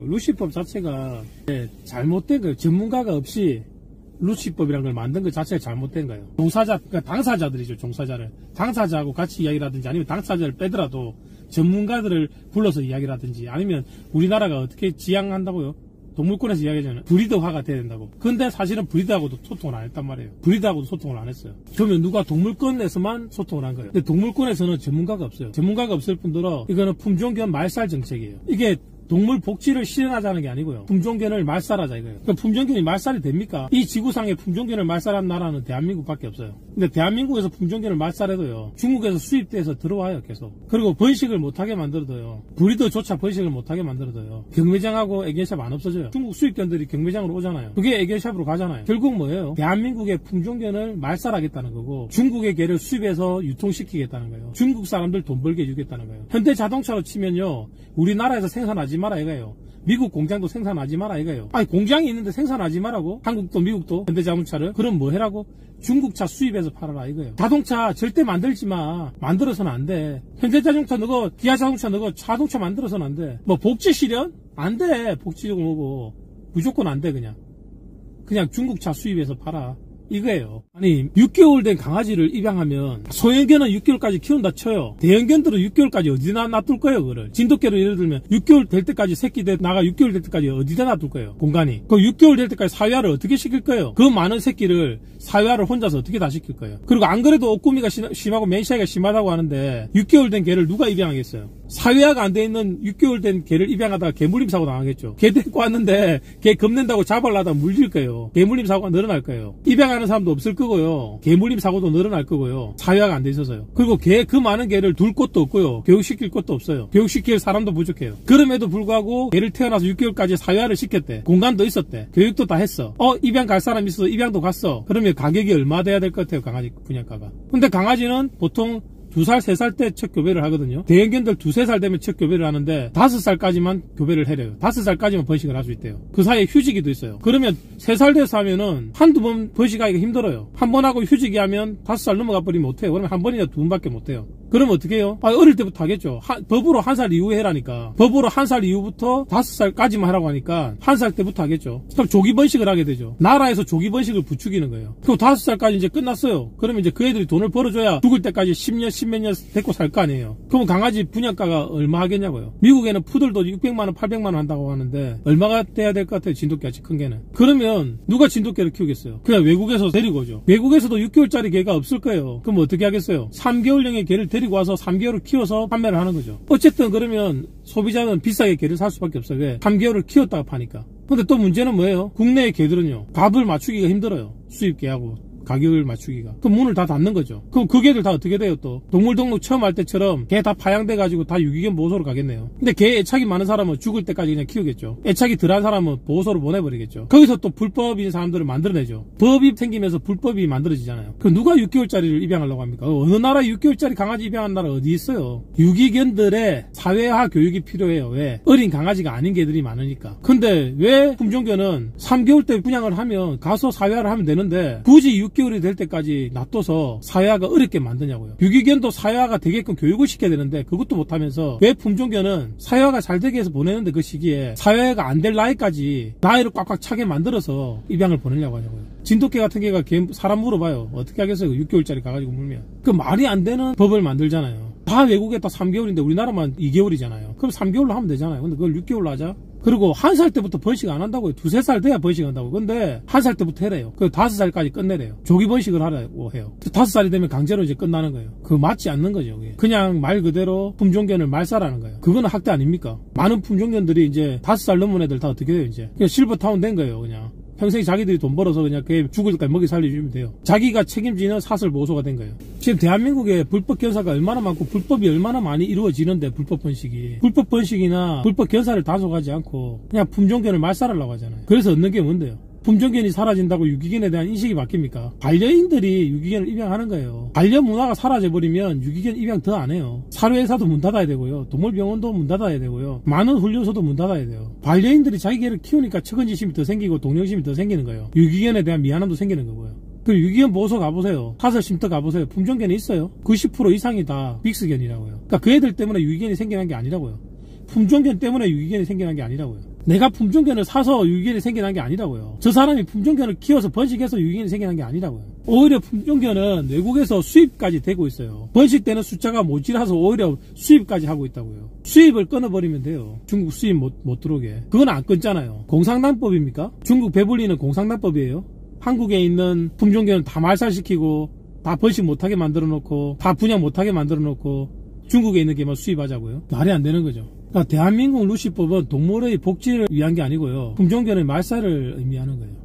루시법 자체가 잘못된 거예요. 전문가가 없이 루시법이라는 걸 만든 것 자체가 잘못된 거예요. 종사자, 그러니까 당사자들이죠. 종사자를. 당사자하고 같이 이야기라든지 아니면 당사자를 빼더라도 전문가들을 불러서 이야기라든지 아니면 우리나라가 어떻게 지향한다고요? 동물권에서 이야기하잖아요. 브리드화가 돼야 된다고. 근데 사실은 브리드하고도 소통을 안 했단 말이에요. 브리드하고도 소통을 안 했어요. 그러면 누가 동물권에서만 소통을 한 거예요. 근데 동물권에서는 전문가가 없어요. 전문가가 없을 뿐더러 이거는 품종견 말살 정책이에요. 이게 동물 복지를 실현하자는 게 아니고요. 품종견을 말살하자 이거예요. 그러니까 품종견이 말살이 됩니까? 이 지구상에 품종견을 말살한 나라는 대한민국밖에 없어요. 근데 대한민국에서 품종견을 말살해도요. 중국에서 수입돼서 들어와요 계속. 그리고 번식을 못하게 만들어둬요. 브리더조차 번식을 못하게 만들어둬요. 경매장하고 애견샵 안 없어져요. 중국 수입견들이 경매장으로 오잖아요. 그게 애견샵으로 가잖아요. 결국 뭐예요? 대한민국의 품종견을 말살하겠다는 거고 중국의 개를 수입해서 유통시키겠다는 거예요. 중국 사람들 돈 벌게 해주겠다는 거예요. 현대자동차로 치면요. 우리나라에서 생산하지 마라 이거예요. 미국 공장도 생산하지 마라 이거예요. 아니 공장이 있는데 생산하지 마라고? 한국도 미국도 현대자동차를? 그럼 뭐 해라고? 중국차 수입해서 팔아라 이거예요. 자동차 절대 만들지 마. 만들어서는 안 돼. 현대자동차 너거 기아자동차 너거 자동차 만들어서는 안 돼. 뭐 복지 실현? 안 돼. 복지적으로 뭐고 무조건 안 돼. 그냥 중국차 수입해서 팔아 이거예요. 아니 6개월 된 강아지를 입양하면 소형견은 6개월까지 키운다 쳐요. 대형견들은 6개월까지 어디다 놔둘 거예요. 그거를 진돗개로 예를 들면 6개월 될 때까지 새끼 나가 6개월 될 때까지 어디다 놔둘 거예요. 공간이. 그 6개월 될 때까지 사회화를 어떻게 시킬 거예요. 그 많은 새끼를 사회화를 혼자서 어떻게 다 시킬 거예요. 그리고 안 그래도 옷구미가 심하고 맨시아가 심하다고 하는데 6개월 된 개를 누가 입양하겠어요. 사회화가 안 돼 있는 6개월 된 개를 입양하다가 개물림 사고 당하겠죠. 개 데리고 왔는데 개 겁낸다고 잡으려다가 물릴 거예요. 개물림 사고가 늘어날 거예요. 입양하는 사람도 없을 거고요. 개물림 사고도 늘어날 거고요. 사회화가 안 돼 있어서요. 그리고 그 많은 개를 둘 곳도 없고요. 교육시킬 곳도 없어요. 교육시킬 사람도 부족해요. 그럼에도 불구하고 개를 태어나서 6개월까지 사회화를 시켰대. 공간도 있었대. 교육도 다 했어. 입양 갈 사람 있어. 입양도 갔어. 그러면 가격이 얼마 돼야 될 것 같아요. 강아지 분양가가. 근데 강아지는 보통 2살, 3살 때 첫 교배를 하거든요. 대형견들 2, 3살 되면 첫 교배를 하는데 5살까지만 교배를 해래요. 5살까지만 번식을 할 수 있대요. 그 사이에 휴지기도 있어요. 그러면 3살 돼서 하면은 한두 번 번식하기가 힘들어요. 한 번 하고 휴지기 하면 5살 넘어가 버리면 못해요. 그러면 한 번이나 두 번밖에 못해요. 그러면 어떻게 해요? 어릴 때부터 하겠죠. 법으로 1살 이후에 해라니까. 법으로 1살 이후부터 5살까지만 하라고 하니까 1살 때부터 하겠죠. 그럼 조기 번식을 하게 되죠. 나라에서 조기 번식을 부추기는 거예요. 그리고 5살까지 이제 끝났어요. 그러면 이제 그 애들이 돈을 벌어줘야 죽을 때까지 10년, 10몇 년 데리고 살 거 아니에요. 그럼 강아지 분양가가 얼마 하겠냐고요. 미국에는 푸들도 600만원, 800만원 한다고 하는데 얼마가 돼야 될 것 같아요. 진돗개같이 큰 개는. 그러면 누가 진돗개를 키우겠어요? 그냥 외국에서 데리고 오죠. 외국에서도 6개월짜리 개가 없을 거예요. 그럼 어떻게 하겠어요? 3개월령의 개를 데리고 와서 3개월을 키워서 판매를 하는 거죠. 어쨌든 그러면 소비자는 비싸게 개를 살 수밖에 없어요. 왜? 3개월을 키웠다가 파니까. 근데 또 문제는 뭐예요? 국내의 개들은요. 값을 맞추기가 힘들어요. 수입 개하고. 가격을 맞추기가. 그럼 문을 다 닫는 거죠. 그럼 그 개들 다 어떻게 돼요 또? 동물등록 처음 할 때처럼 개 다 파양돼가지고 다 유기견 보호소로 가겠네요. 근데 개 애착이 많은 사람은 죽을 때까지 그냥 키우겠죠. 애착이 덜한 사람은 보호소로 보내버리겠죠. 거기서 또 불법인 사람들을 만들어내죠. 법이 생기면서 불법이 만들어지잖아요. 그 누가 6개월짜리를 입양하려고 합니까? 어느 나라에 6개월짜리 강아지 입양한 나라 어디 있어요? 유기견들의 사회화 교육이 필요해요. 왜? 어린 강아지가 아닌 개들이 많으니까. 근데 왜 품종견은 3개월 때 분양을 하면 가서 사회화를 하면 되는데 굳이 6개월이 될 때까지 놔둬서 사회화가 어렵게 만드냐고요. 유기견도 사회화가 되게끔 교육을 시켜야 되는데 그것도 못하면서 왜 품종견은 사회화가 잘 되게 해서 보내는데 그 시기에 사회화가 안 될 나이까지 나이를 꽉꽉 차게 만들어서 입양을 보내려고 하냐고요. 진돗개 같은 개가 사람 물어봐요. 어떻게 하겠어요? 6개월짜리 가가지고 물면. 그 말이 안 되는 법을 만들잖아요. 다 외국에 다 3개월인데 우리나라만 2개월이잖아요. 그럼 3개월로 하면 되잖아요. 근데 그걸 6개월로 하자? 그리고 1살 때부터 번식 안 한다고요. 2, 3살 돼야 번식한다고. 근데 1살 때부터 해래요. 그 5살까지 끝내래요. 조기 번식을 하라고 해요. 5살이 되면 강제로 이제 끝나는 거예요. 그거 맞지 않는 거죠. 그게. 그냥 말 그대로 품종견을 말살하는 거예요. 그거는 학대 아닙니까? 많은 품종견들이 이제 5살 넘은 애들 다 어떻게 돼요 이제? 그냥 실버타운 된 거예요. 그냥. 평생 자기들이 돈 벌어서 그냥 걔 죽을 때까지 먹이 살려주면 돼요. 자기가 책임지는 사설 보호소가 된 거예요. 지금 대한민국에 불법 견사가 얼마나 많고 불법이 얼마나 많이 이루어지는데 불법 번식이. 불법 번식이나 불법 견사를 단속하지 않고 그냥 품종견을 말살하려고 하잖아요. 그래서 얻는 게 뭔데요? 품종견이 사라진다고 유기견에 대한 인식이 바뀝니까? 반려인들이 유기견을 입양하는 거예요. 반려 문화가 사라져버리면 유기견 입양 더 안 해요. 사료회사도 문 닫아야 되고요. 동물병원도 문 닫아야 되고요. 많은 훈련소도 문 닫아야 돼요. 반려인들이 자기 개를 키우니까 측은지심이 더 생기고 동정심이 더 생기는 거예요. 유기견에 대한 미안함도 생기는 거고요. 그 유기견 보호소 가보세요. 사설쉼터 가보세요. 품종견이 있어요. 90% 이상이 다 믹스견이라고요. 그러니까 그 애들 때문에 유기견이 생겨난 게 아니라고요. 품종견 때문에 유기견이 생겨난 게 아니라고요. 내가 품종견을 사서 유기견이 생겨난 게 아니라고요. 저 사람이 품종견을 키워서 번식해서 유기견이 생겨난 게 아니라고요. 오히려 품종견은 외국에서 수입까지 되고 있어요. 번식되는 숫자가 모자라서 오히려 수입까지 하고 있다고요. 수입을 끊어버리면 돼요. 중국 수입 못 들어오게. 그건 안 끊잖아요. 공산당법입니까? 중국 배불리는 공산당법이에요. 한국에 있는 품종견을 다 말살시키고 다 번식 못하게 만들어 놓고 다 분양 못하게 만들어 놓고 중국에 있는 개만 수입하자고요? 말이 안 되는 거죠. 그러니까 대한민국 루시법은 동물의 복지를 위한 게 아니고요. 품종견의 말살을 의미하는 거예요.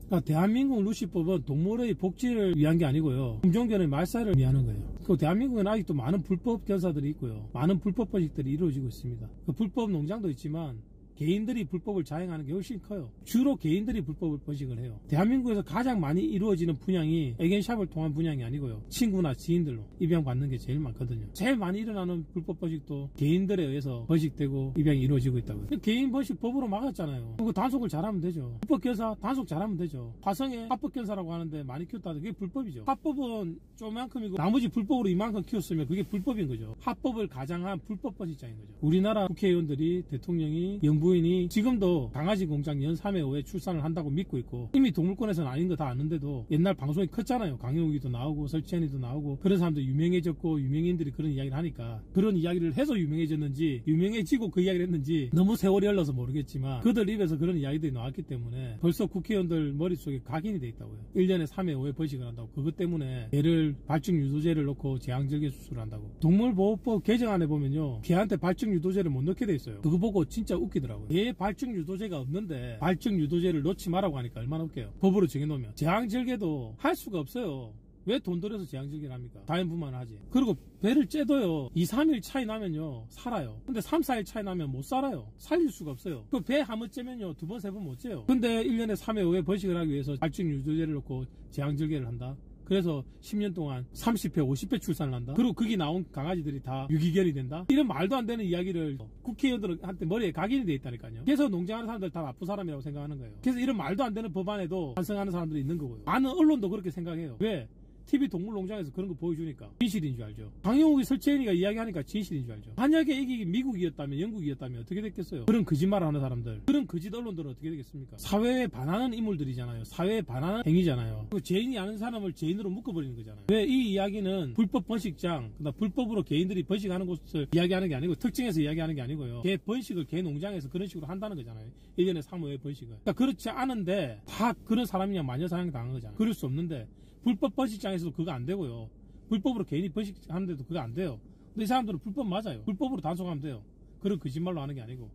그러니까 대한민국 루시법은 동물의 복지를 위한 게 아니고요. 품종견의 말살을 의미하는 거예요. 그 대한민국에는 아직도 많은 불법 견사들이 있고요. 많은 불법 번식들이 이루어지고 있습니다. 그 불법 농장도 있지만 개인들이 불법을 자행하는 게 훨씬 커요. 주로 개인들이 불법을 번식을 해요. 대한민국에서 가장 많이 이루어지는 분양이 애견샵을 통한 분양이 아니고요. 친구나 지인들로 입양받는 게 제일 많거든요. 제일 많이 일어나는 불법 번식도 개인들에 의해서 번식되고 입양이 이루어지고 있다고요. 개인 번식 법으로 막았잖아요. 그거 단속을 잘하면 되죠. 불법 견사 단속 잘하면 되죠. 화성에 합법 견사라고 하는데 많이 키웠다는데 그게 불법이죠. 합법은 조만큼이고 나머지 불법으로 이만큼 키웠으면 그게 불법인 거죠. 합법을 가장한 불법 번식장인 거죠. 우리나라 국회의원들이 대통령이 영부 부인이 지금도 강아지 공장 연 3회 5회 출산을 한다고 믿고 있고 이미 동물권에서는 아닌 거 다 아는데도 옛날 방송이 컸잖아요. 강영욱이도 나오고 설치현이도 나오고 그런 사람들 유명해졌고 유명인들이 그런 이야기를 하니까 그런 이야기를 해서 유명해졌는지 유명해지고 그 이야기를 했는지 너무 세월이 흘러서 모르겠지만 그들 입에서 그런 이야기들이 나왔기 때문에 벌써 국회의원들 머릿속에 각인이 돼 있다고요. 1년에 3회 5회 번식을 한다고. 그것 때문에 얘를 발증 유도제를 넣고 제왕절개 수술을 한다고. 동물보호법 개정안에 보면요. 개한테 발증 유도제를 못 넣게 돼 있어요. 그거 보고 진짜 웃기더라고요. 얘 발증 유도제가 없는데 발증 유도제를 넣지 말라고 하니까 얼마나 웃겨요. 법으로 정해놓으면 제왕절개도 할 수가 없어요. 왜 돈 들여서 제왕절개를 합니까? 자연분만을 하지. 그리고 배를 째도요 2, 3일 차이 나면요 살아요. 근데 3, 4일 차이 나면 못 살아요. 살릴 수가 없어요. 그 배 한 번 째면요 2번, 3번 못 째요. 근데 1년에 3회 5회 번식을 하기 위해서 발증 유도제를 넣고 제왕절개를 한다. 그래서 10년 동안 30회, 50회 출산을 한다. 그리고 거기 나온 강아지들이 다 유기견이 된다. 이런 말도 안 되는 이야기를 국회의원들한테 머리에 각인이 돼 있다니까요. 그래서 농장하는 사람들 다 나쁜 사람이라고 생각하는 거예요. 그래서 이런 말도 안 되는 법안에도 찬성하는 사람들이 있는 거고요. 많은 언론도 그렇게 생각해요. 왜? TV 동물농장에서 그런 거 보여주니까 진실인 줄 알죠. 강영욱이 설채인이가 이야기하니까 진실인 줄 알죠. 만약에 이게 미국이었다면 영국이었다면 어떻게 됐겠어요. 그런 거짓말을 하는 사람들, 그런 거짓 언론들은 어떻게 되겠습니까. 사회에 반하는 인물들이잖아요. 사회에 반하는 행위잖아요. 그 죄인이 아는 사람을 죄인으로 묶어버리는 거잖아요. 왜 이 이야기는 불법 번식장, 불법으로 개인들이 번식하는 곳을 이야기하는 게 아니고 특징에서 이야기하는 게 아니고요. 개 번식을 개 농장에서 그런 식으로 한다는 거잖아요. 1년에 3, 5회 번식을. 그러니까 그렇지 않은데 다 그런 사람이냐 마녀 사냥 당한 거잖아요. 그럴 수 없는데 불법 번식장에서도 그거 안 되고요. 불법으로 개인이 번식하는데도 그거 안 돼요. 근데 이 사람들은 불법 맞아요. 불법으로 단속하면 돼요. 그런 거짓말로 하는 게 아니고.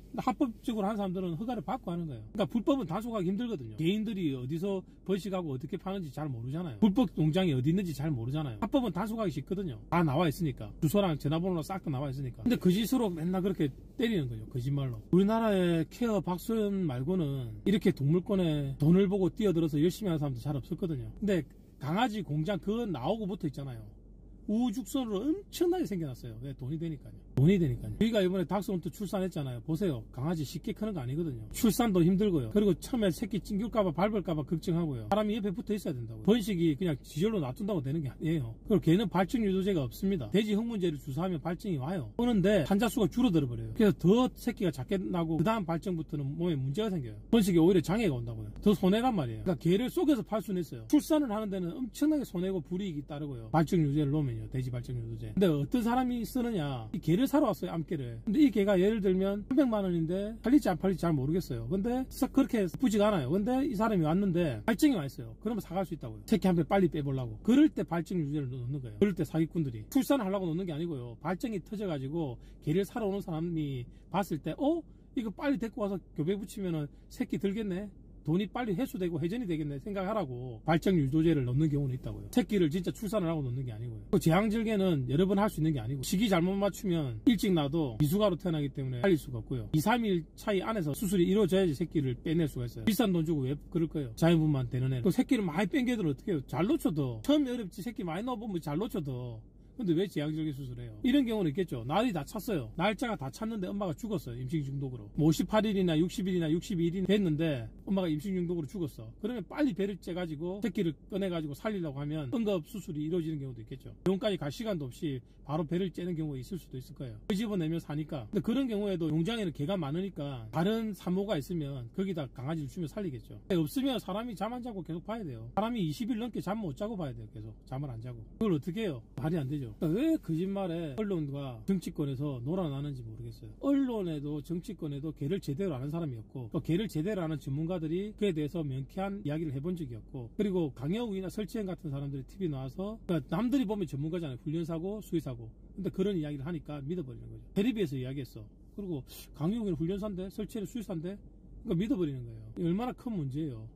근데 합법적으로 하는 사람들은 허가를 받고 하는 거예요. 그러니까 불법은 단속하기 힘들거든요. 개인들이 어디서 번식하고 어떻게 파는지 잘 모르잖아요. 불법 농장이 어디 있는지 잘 모르잖아요. 합법은 단속하기 쉽거든요. 다 나와 있으니까. 주소랑 전화번호랑 싹 다 나와 있으니까. 근데 거짓으로 맨날 그렇게 때리는 거죠. 거짓말로. 우리나라의 케어 박소연 말고는 이렇게 동물권에 돈을 보고 뛰어들어서 열심히 하는 사람도 잘 없었거든요. 근데 강아지 공장 그거 나오고부터 있잖아요. 우죽순으로 엄청나게 생겨났어요. 왜? 돈이 되니까요. 돈이 되니까요. 저희가 이번에 닥스훈트 출산했잖아요. 보세요. 강아지 쉽게 크는 거 아니거든요. 출산도 힘들고요. 그리고 처음에 새끼 찡길까봐 밟을까봐 걱정하고요. 사람이 옆에 붙어 있어야 된다고요. 번식이 그냥 지절로 놔둔다고 되는 게 아니에요. 그리고 걔는 발증 유도제가 없습니다. 돼지 항문제를 주사하면 발증이 와요. 오는데 환자수가 줄어들어 버려요. 그래서 더 새끼가 작게 나고 그 다음 발증부터는 몸에 문제가 생겨요. 번식이 오히려 장애가 온다고요. 더 손해란 말이에요. 그러니까 개를 속여서 팔 수는 있어요. 출산을 하는 데는 엄청나게 손해고 불이익이 따르고요. 발증 유도제를 놓으면 돼지 발증 유도제. 근데 어떤 사람이 쓰느냐, 이 개를 사러 왔어요. 암개를. 근데 이 개가 예를 들면 300만 원인데 팔릴지 안 팔릴지 잘 모르겠어요. 근데 그렇게 예쁘지가 않아요. 근데 이 사람이 왔는데 발증이 와 있어요. 그러면 사갈 수 있다고요. 새끼 한 배 빨리 빼보려고. 그럴 때 발증 유도제를 넣는 거예요. 그럴 때 사기꾼들이 출산을 하려고 넣는 게 아니고요. 발증이 터져가지고 개를 사러 오는 사람이 봤을 때 이거 빨리 데리고 와서 교배 붙이면은 새끼 들겠네, 돈이 빨리 회수되고 회전이 되겠네 생각하라고 발증 유도제를 넣는 경우는 있다고요. 새끼를 진짜 출산을 하고 넣는 게 아니고요. 제왕절개는 여러 번 할 수 있는 게 아니고 시기 잘못 맞추면 일찍 나도 미숙아로 태어나기 때문에 살릴 수가 없고요. 2, 3일 차이 안에서 수술이 이루어져야지 새끼를 빼낼 수가 있어요. 비싼 돈 주고 왜 그럴 거예요. 자연분만 되는 애. 또 새끼를 많이 뺀게들 어떻게 해요. 잘 놓쳐도 처음에 어렵지. 새끼 많이 넣어보면 잘 놓쳐도. 근데 왜 제왕절개 수술해요? 이런 경우는 있겠죠. 날이 다 찼어요. 날짜가 다 찼는데 엄마가 죽었어요. 임신 중독으로. 58일이나 60일이나 62일이 됐는데 엄마가 임신 중독으로 죽었어. 그러면 빨리 배를 째가지고 새끼를 꺼내가지고 살리려고 하면 응급수술이 이루어지는 경우도 있겠죠. 병원까지 갈 시간도 없이 바로 배를 째는 경우가 있을 수도 있을 거예요. 끄집어내며 사니까. 근데 그런 경우에도 용장에는 개가 많으니까 다른 산모가 있으면 거기다 강아지를 주면 살리겠죠. 없으면 사람이 잠 안 자고 계속 봐야 돼요. 사람이 20일 넘게 잠 못 자고 봐야 돼요. 계속 잠을 안 자고. 그걸 어떻게 해요? 말이 안 되죠. 그러니까 왜 거짓말에 언론과 정치권에서 놀아나는지 모르겠어요. 언론에도 정치권에도 개를 제대로 아는 사람이 없고 또 개를 제대로 아는 전문가들이 그에 대해서 명쾌한 이야기를 해본 적이 없고, 그리고 강영욱이나 설치현 같은 사람들이 TV 나와서, 그러니까 남들이 보면 전문가잖아요. 훈련사고 수의사고. 근데 그런 이야기를 하니까 믿어버리는 거죠. 텔레비에서 이야기했어. 그리고 강영욱이는 훈련사인데 설치현은 수의사인데, 그러니까 믿어버리는 거예요. 얼마나 큰 문제예요.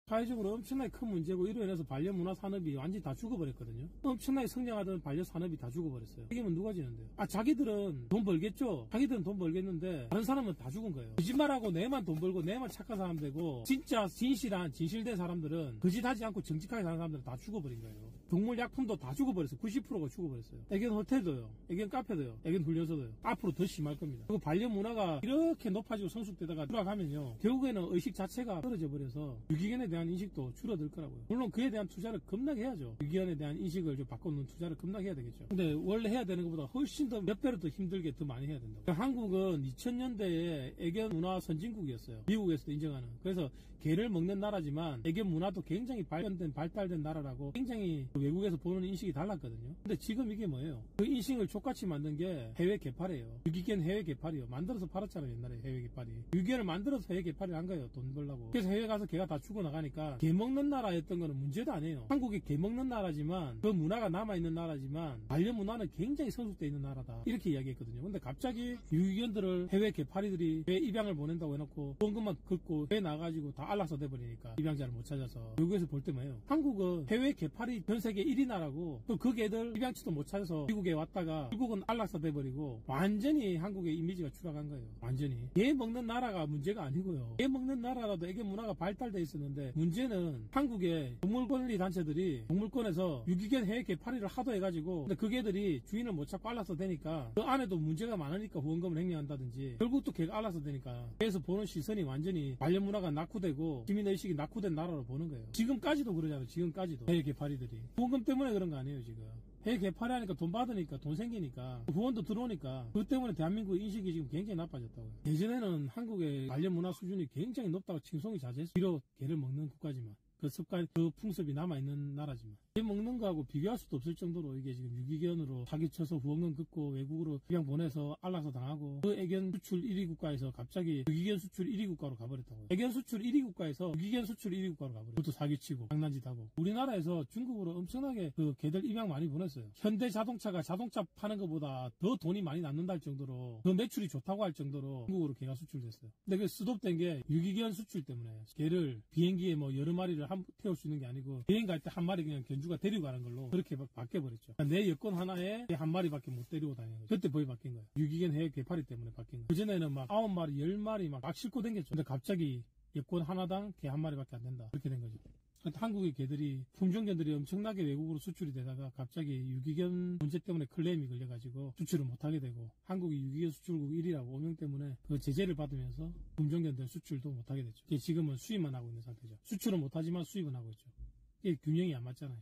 사회적으로 엄청나게 큰 문제고, 이로 인해서 반려문화 산업이 완전히 다 죽어버렸거든요. 엄청나게 성장하던 반려산업이 다 죽어버렸어요. 이기면 누가 지는데요? 자기들은 돈 벌겠죠? 자기들은 돈 벌겠는데 다른 사람은 다 죽은 거예요. 거짓말하고 내만 돈 벌고 내만 착한 사람 되고, 진짜 진실된 사람들은 거짓하지 않고 정직하게 사는 사람들은 다 죽어버린 거예요. 동물약품도 다 죽어버렸어요. 90%가 죽어버렸어요. 애견 호텔도요, 애견 카페도요, 애견 훈련소도요. 앞으로 더 심할 겁니다. 그리고 반려문화가 이렇게 높아지고 성숙되다가 돌아가면요, 결국에는 의식 자체가 떨어져 버려서 유기견에 대한 인식도 줄어들 거라고요. 물론 그에 대한 투자를 겁나게 해야죠. 유기견에 대한 인식을 좀 바꿔놓는 투자를 겁나게 해야 되겠죠. 근데 원래 해야 되는 것보다 훨씬 더 몇 배로 더 힘들게 더 많이 해야 된다고. 한국은 2000년대에 애견 문화 선진국이었어요. 미국에서도 인정하는. 그래서 개를 먹는 나라지만 애견 문화도 굉장히 발달된 나라라고 굉장히 외국에서 보는 인식이 달랐거든요. 근데 지금 이게 뭐예요? 그 인식을 족같이 만든 게 해외 개팔이에요. 유기견 해외 개팔이요. 만들어서 팔았잖아요. 옛날에 해외 개팔이. 유기견을 만들어서 해외 개팔을 한 거예요. 돈 벌려고. 그래서 해외 가서 개가 다 죽어나가니까 개 먹는 나라였던 거는 문제도 아니에요. 한국이 개 먹는 나라지만 그 문화가 남아있는 나라지만 반려 문화는 굉장히 성숙되어 있는 나라다. 이렇게 이야기했거든요. 근데 갑자기 유기견들을 해외 개팔이들이 왜 입양을 보낸다고 해놓고 원금만 긁고 배 나가지고 다 안락사 돼버리니까 입양자를 못 찾아서 외국에서 볼 때 뭐예요? 한국은 해외 개팔이 전 세계 1위 나라고 또 그 개들 입양처도 못 찾아서 미국에 왔다가 결국은 안락사 돼버리고 완전히 한국의 이미지가 추락한 거예요. 완전히. 개 먹는 나라가 문제가 아니고요. 개 먹는 나라라도 애견 문화가 발달돼 있었는데 문제는 한국의 동물권리 단체들이 동물권에서 유기견 해외 개팔이를 하도 해가지고, 근데 그 개들이 주인을 못 찾고 안락사 되니까 그 안에도 문제가 많으니까 후원금을 횡령한다든지 결국 또 개가 안락사 되니까 그래서 보는 시선이 완전히 반려문화가 낙후되고 시민의식이 낙후된 나라로 보는 거예요. 지금까지도 그러잖아요. 지금까지도 해외 개팔이들이 후원금 때문에 그런 거 아니에요. 지금 해외 개팔이 하니까 돈 받으니까 돈 생기니까 후원도 들어오니까 그것 때문에 대한민국 인식이 지금 굉장히 나빠졌다고요. 예전에는 한국의 반려문화 수준이 굉장히 높다고 칭송이 자제했어요. 비록 개를 먹는 국가지만 그 습관, 그 풍습이 남아있는 나라지만 개 먹는 거하고 비교할 수도 없을 정도로 이게 지금 유기견으로 사기쳐서 후원금 긋고 외국으로 입양 보내서 안락사 당하고, 그 애견 수출 1위 국가에서 갑자기 유기견 수출 1위 국가로 가버렸다고요. 애견 수출 1위 국가에서 유기견 수출 1위 국가로 가버렸어요. 그것도 사기치고 장난짓하고. 우리나라에서 중국으로 엄청나게 그 개들 입양 많이 보냈어요. 현대 자동차가 자동차 파는 것보다 더 돈이 많이 남는다 할 정도로, 더 매출이 좋다고 할 정도로 중국으로 개가 수출됐어요. 근데 그게 스톱된 게 유기견 수출 때문에. 개를 비행기에 뭐 여러 마리를 태울 수 있는 게 아니고 비행 갈 때 한 마리 그냥 견주가 데리고 가는 걸로 그렇게 바뀌어버렸죠. 내 여권 하나에 한 마리밖에 못 데리고 다니는 거죠. 그때 법이 바뀐 거예요. 유기견 해외 개팔이 때문에 바뀐 거예요. 그전에는 막 9마리 10마리 막 싣고 댕겼죠. 근데 갑자기 여권 하나당 개 한 마리밖에 안 된다. 그렇게 된 거죠. 한국의 개들이, 품종견들이 엄청나게 외국으로 수출이 되다가 갑자기 유기견 문제 때문에 클레임이 걸려가지고 수출을 못하게 되고, 한국이 유기견 수출국 1위라고 오명 때문에 그 제재를 받으면서 품종견들 수출도 못하게 됐죠. 지금은 수입만 하고 있는 상태죠. 수출은 못하지만 수입은 하고 있죠. 이게 균형이 안 맞잖아요.